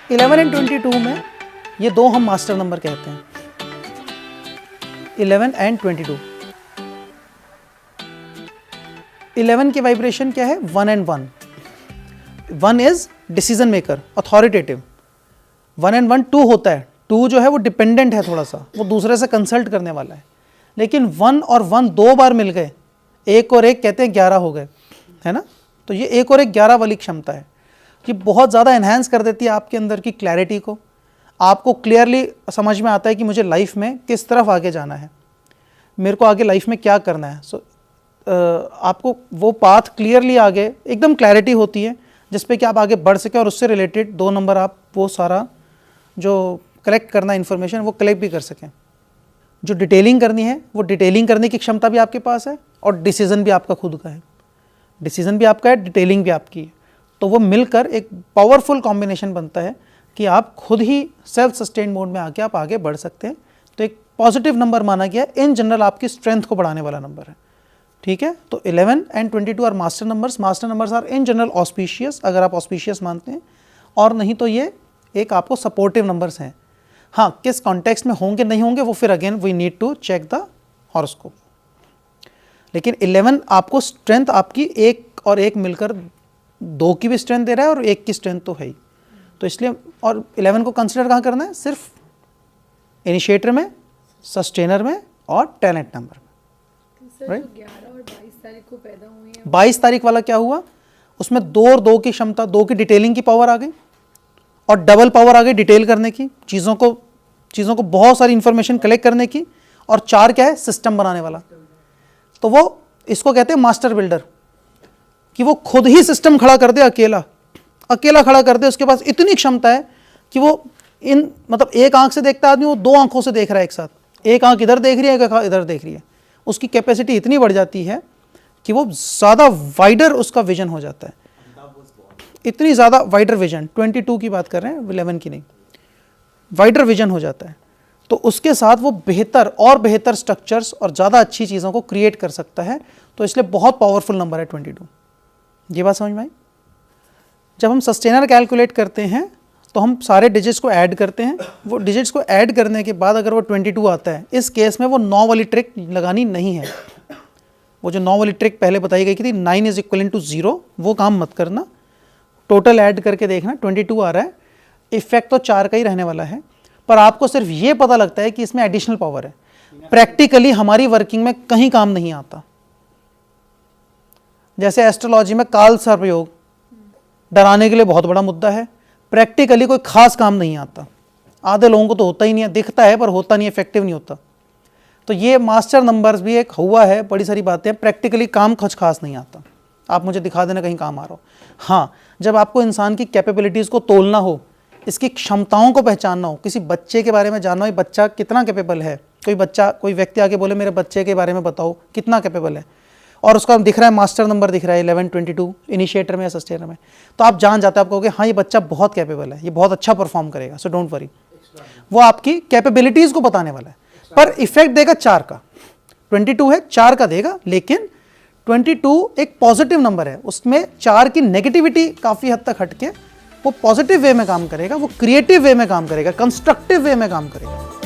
11 and 22 में ये दो हम मास्टर नंबर कहते हैं, 11 एंड 22। 11 की वाइब्रेशन क्या है? 1 and 1। 1 is decision maker, authoritative. 1 and 1 2 होता है। 2 जो है वो डिपेंडेंट है, थोड़ा सा वो दूसरे से कंसल्ट करने वाला है। लेकिन 1 और 1 दो बार मिल गए, 1 और 1 कहते हैं 11 हो गए, है ना। तो ये 1 और 1 11 वाली क्षमता है। ये बहुत ज़्यादा एनहांस कर देती है आपके अंदर की क्लैरिटी को। आपको क्लियरली समझ में आता है कि मुझे लाइफ में किस तरफ आगे जाना है, मेरे को आगे लाइफ में क्या करना है। आपको वो पाथ क्लियरली आगे एकदम क्लैरिटी होती है जिस पे कि आप आगे बढ़ सकें और उससे रिलेटेड 2 नंबर आप वो सारा जो कलेक्ट करना इन्फॉर्मेशन वो कलेक्ट भी कर सकें। जो डिटेलिंग करनी है वो डिटेलिंग करने की क्षमता भी आपके पास है और डिसीजन भी आपका खुद का है। डिसीजन भी आपका है, डिटेलिंग भी आपकी है। तो वो मिलकर एक पावरफुल कॉम्बिनेशन बनता है कि आप खुद ही सेल्फ सस्टेन मोड में आके आप आगे बढ़ सकते हैं। तो एक पॉजिटिव नंबर माना गया है, इन जनरल आपकी स्ट्रेंथ को बढ़ाने वाला नंबर है, ठीक है। तो 11 and 22 are master numbers. Master numbers are in general auspicious, अगर आप ऑस्पिशियस मानते हैं, और नहीं तो ये एक आपको सपोर्टिव नंबर्स हैं। हाँ, किस कॉन्टेक्स्ट में होंगे नहीं होंगे वो फिर again we need to check the horoscope. लेकिन 11 आपको स्ट्रेंथ आपकी 1 और 1 मिलकर 2 की भी स्ट्रेंथ दे रहा है और 1 की स्ट्रेंथ तो है ही। तो इसलिए, और 11 को कंसिडर कहाँ करना है? सिर्फ इनिशिएटर में, सस्टेनर में और टैलेंट नंबर में, राइट। 11 और 22 तारीख को पैदा हुए हैं। 22 तारीख वाला क्या हुआ? उसमें 2 और 2 की क्षमता, 2 की डिटेलिंग की पावर आ गई और डबल पावर आ गई डिटेल करने की, चीज़ों को बहुत सारी इंफॉर्मेशन कलेक्ट करने की। और 4 क्या है? सिस्टम बनाने वाला। तो वो इसको कहते हैं मास्टर बिल्डर, कि वो खुद ही सिस्टम खड़ा कर दे, अकेला खड़ा कर दे। उसके पास इतनी क्षमता है कि वो मतलब एक आंख से देखता आदमी वो 2 आंखों से देख रहा है एक साथ। एक आंख इधर देख रही है, एक आंख इधर देख रही है। उसकी कैपेसिटी इतनी बढ़ जाती है कि वो ज़्यादा वाइडर उसका विजन हो जाता है, इतनी ज़्यादा वाइडर विजन। 22 की बात कर रहे हैं, 11 की नहीं। वाइडर विजन हो जाता है, तो उसके साथ वो बेहतर और बेहतर स्ट्रक्चर्स और ज़्यादा अच्छी चीज़ों को क्रिएट कर सकता है। तो इसलिए बहुत पावरफुल नंबर है 22। ये बात समझ में आई? जब हम सस्टेनर कैलकुलेट करते हैं तो हम सारे डिजिट्स को ऐड करते हैं। वो डिजिट्स को ऐड करने के बाद अगर वो 22 आता है, इस केस में वो 9 वाली ट्रिक लगानी नहीं है। वो जो 9 वाली ट्रिक पहले बताई गई थी, 9 इज इक्वल टू 0, वो काम मत करना। टोटल ऐड करके देखना, 22 आ रहा है, इफेक्ट तो 4 का ही रहने वाला है। पर आपको सिर्फ ये पता लगता है कि इसमें एडिशनल पावर है। प्रैक्टिकली हमारी वर्किंग में कहीं काम नहीं आता। जैसे एस्ट्रोलॉजी में काल सर्प योग डराने के लिए बहुत बड़ा मुद्दा है, प्रैक्टिकली कोई खास काम नहीं आता। आधे लोगों को तो होता ही नहीं है, दिखता है पर होता नहीं, इफेक्टिव नहीं होता। तो ये मास्टर नंबर्स भी एक हुआ है, बड़ी सारी बातें, प्रैक्टिकली काम कुछ खास नहीं आता। आप मुझे दिखा देना कहीं काम आ रहा हो। हाँ, जब आपको इंसान की कैपेबिलिटीज़ को तोलना हो, इसकी क्षमताओं को पहचानना हो, किसी बच्चे के बारे में जानना हो, ये बच्चा कितना कैपेबल है। कोई व्यक्ति आके बोले मेरे बच्चे के बारे में बताओ कितना कैपेबल है, और उसका दिख रहा है मास्टर नंबर दिख रहा है 11, 22 इनिशिएटर में या सस्टेनर में, तो आप जान जाते हैं, आप कहोगे हाँ ये बच्चा बहुत कैपेबल है, ये बहुत अच्छा परफॉर्म करेगा। सो डोंट वरी, वो आपकी कैपेबिलिटीज़ को बताने वाला है। पर इफेक्ट देगा 4 का, 22 है 4 का देगा। लेकिन 22 एक पॉजिटिव नंबर है, उसमें 4 की नेगेटिविटी काफ़ी हद तक हटके वो पॉजिटिव वे में काम करेगा, वो क्रिएटिव वे में काम करेगा, कंस्ट्रक्टिव वे में काम करेगा।